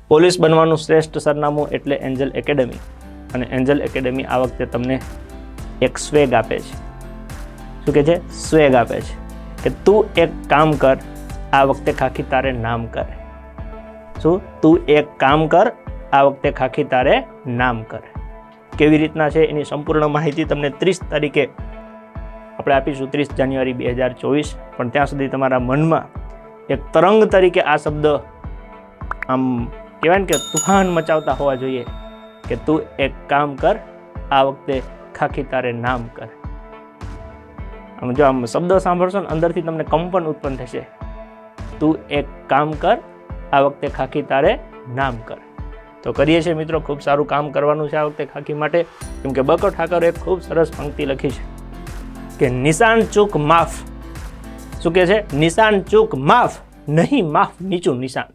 Police બનવાનું શ્રેષ્ઠ સરનામું એટલે એન્જલ એકેડમી, અને એન્જલ એકેડમી આ વખતે તમને એક સ્વેગ આપે છે. શું કહે છે? સ્વેગ આપે છે કે તું એક કામ કર, આ વખતે ખાખી તારે નામ કરે. શું? તું એક કામ કર, આ વખતે ખાખી તારે નામ કરે. કેવી રીતના છે એની સંપૂર્ણ માહિતી તમને 30 તારીખે આપણે આપીશું, 30 જાન્યુઆરી 2024. પણ ત્યાં સુધી તમારા મનમાં એક તરંગ તરીકે આ શબ્દ આમ કહેવાય ને કે તુફાન મચાવતા હોવા જોઈએ કે તું એક કામ કર, આ વખતે ખાખી તારે નામ કરે. આમ જો આમ શબ્દ સાંભળશો ને અંદરથી તમને કંપન ઉત્પન્ન થશે. તું એક કામ કર, આ વખતે ખાખી તારે નામ કરે. તો કરીએ છીએ મિત્રો, ખૂબ સારું કામ કરવાનું છે આ વખતે ખાખી માટે, કેમ કે બકો ઠાકરે એક ખૂબ સરસ પંક્તિ લખી છે કે નિશાન ચૂક માફ. શું કહે છે? નિશાન ચૂક માફ, નહીં માફ નીચું નિશાન.